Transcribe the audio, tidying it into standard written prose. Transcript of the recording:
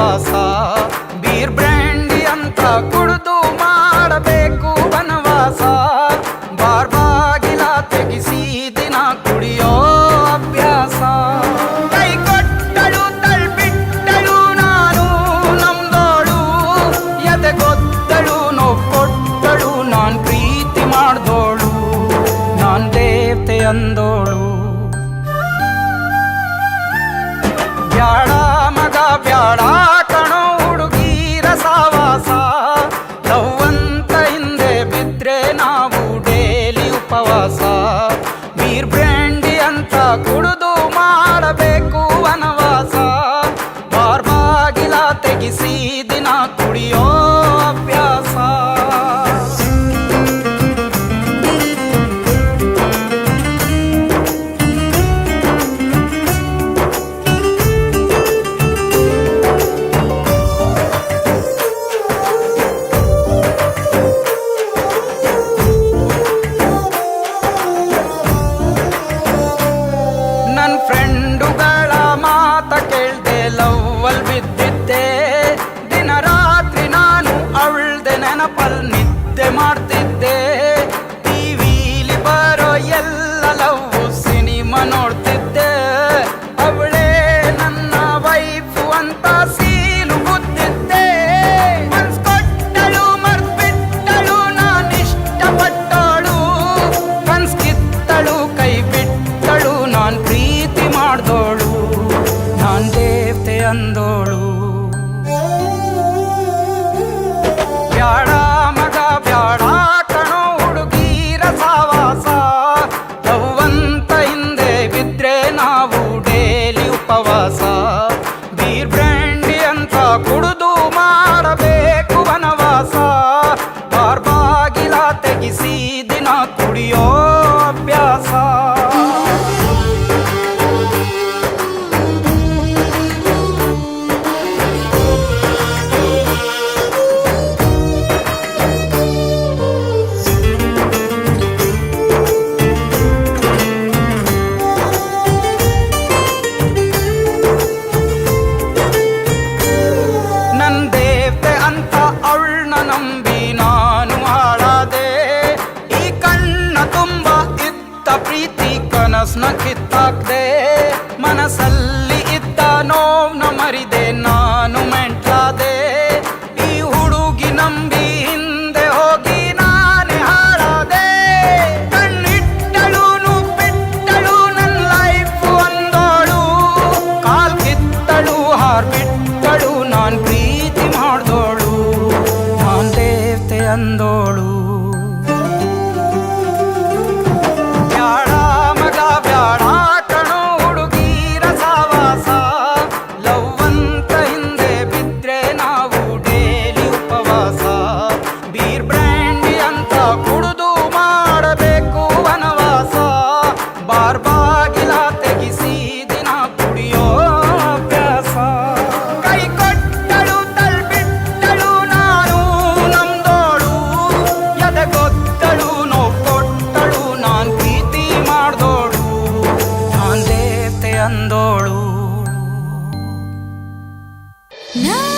ಉಪವಾಸ. Beer brandy ಅಂತ ಕುಡಿದು ಮಾಡಬೇಕು ವನವಾಸ. ಬಾರ್ ಬಾಗಿಲ ತೆಗಿಸಿ ದಿನ ಕುಡಿಯೋ ಅಭ್ಯಾಸ. ಕೈ ಕೊಟ್ಟಳು ತಳ್ಬಿಟ್ಟಳು ನಾನು ನಮ್ದೋಳು. ಎದೆ ಗೊತ್ತಳು ನೋವು ಕೊಟ್ಟಳು ನಾನ್ ಪ್ರೀತಿ ಮಾಡ್ದೋಳು. ನಾನ್ ದೇವತೆ ಅಂದೋಳು. ಬ್ಯಾಡ ಮಗ ಬ್ಯಾಡ ಕಣೋ ಹುಡುಗೀರ ಸಾವಾಸ. ಲವ್ವಂತ ಹಿಂದೆ ಬಿದ್ರೆ ನಾವು ಡೇಲಿ ಉಪವಾಸ. ಬೀರ್ ಬ್ರ್ಯಾಂಡಿ ಅಂತ ಕುಡಿದು ಮಾಡಬೇಕು ವನವಾಸ. ಬಾರ್ ಬಾಗಿಲ ತೆಗಿಸಿ ದಿನ ಕುಡಿಯೋ ಅಭ್ಯಾಸ. ನನ್ ಫ್ರೆಂಡುಗಳ ಮಾತ ಕೇಳ್ದೆ ಲವ್ವಲ್ ಬಿದ್ದಿದ್ದೆ. ದಿನ ರಾತ್ರಿ ನಾನು ಅವಳ್ದೆ ನೆನಪಲ್ ನಿದ್ದೆ ಮಾಡ್ತಿದ್ದೆ. ಟಿವಿಲಿ ಬರೋ ಎಲ್ಲ ಲವ್ ಸಿನಿಮಾ ನೋಡ್ತಿದ್ದೆ. ಅವಳೇ ನನ್ನ ವೈಫು ಅಂತ ಸೀಲು ಗುದ್ದಿದ್ದೆ. ಮನ್ಸ್ ಕೊಟ್ಟಳು ಮರ್ತ್ಬಿಟ್ಟಳು ನಾನ್ ಇಷ್ಟಪಟ್ಟಳು. ಕನ್ಸ್ ಕಿತ್ತಳು ಕೈ ಬಿಟ್ಟಳು ನಾನ್ ಪ್ರೀತಿ ಮಾಡ್ದೋಳು. ನಾನ್ ದೇವತೆ ಅಂದೋಳು. ಬ್ಯಾಡ ಮಗ ಬ್ಯಾಡ ಕಣೋ ಹುಡುಗೀರ ಸಾವಾಸ. ಲವ್ವಂತ ಹಿಂದೆ ಬಿದ್ರೆ ನಾವು ಡೇಲಿ ಉಪವಾಸ. ಬೀರ್ ಬ್ರ್ಯಾಂಡಿ ಅಂತ ಕುಡಿದು ಮಾಡಬೇಕು ವನವಾಸ. ಬಾರ್ ಬಾಗಿಲ ತೆಗಿಸಿ ದಿನ ಕುಡಿಯೋ ಅಭ್ಯಾಸ. ನನ್ ದೇವತೆ ಅಂತ ಅವಳನ್ನ ನಂಬಿ ನಾನು ಹಾಳಾದೆ. ಈ ಕಣ್ಣ ತುಂಬ ಇದ್ದ ಪ್ರೀತಿ ಕನಸ್ನ ಕಿತ್ತಾಕ್ದೆ. ಮನಸ್ಸಲ್ಲಿ ಇದ್ದ ನೋವ್ನ ಮರಿದೆ ನಾನು ಮೆಂಟ್ಲಾದೆ. ಈ ಹುಡುಗಿ ನಂಬಿ ಹಿಂದೆ ಹೋಗಿ ನಾನೇ ಹಾಳಾದೆ. ಕಣ್ಣಿಟ್ಟಳು ಬಿಟ್ಟಳು ನನ್ ಲೈಫು ಅಂದೋಳು. ಕಾಲ್ ಕಿತ್ತಳು ಹಾರ್ಬಿಟ್ಟಳು ನಾನ್ ಪ್ರೀತಿ ಮಾಡ್ದೋಳು. ನಾನ್ ದೇವತೆ ಅಂದೋಳು. ಬ್ಯಾಡ ಮಗ ಬ್ಯಾಡ ಕಣೋ ಹುಡುಗೀರ ಸಾವಾಸ. ಲವ್ವಂತ ಹಿಂದೆ ಬಿದ್ರೆ ನಾವು ಡೇಲಿ ಉಪವಾಸ. ಬೀರ್ ಬ್ರ್ಯಾಂಡಿ ಅಂತ ಕುಡಿದು ಮಾಡಬೇಕು ವನವಾಸ. ಬಾರ್ ಬಾಗಿಲ ತೆಗಿಸಿ ದಿನ ಕುಡಿಯೋ ಅಭ್ಯಾಸ. ಕೈ ಕೊಟ್ಟಳು ತಳ್ಬಿಟ್ಟಳು ನಾನು ನಮ್ದೋಳು. ಎದೆ ಗೊತ್ತಳು ನೋವು ಕೊಟ್ಟಳು ನಾನ್ ಪ್ರೀತಿ ಮಾಡ್ದೋಳು. ನಾನ್ ದೇವತೆ ಅಂದೋಳು. No.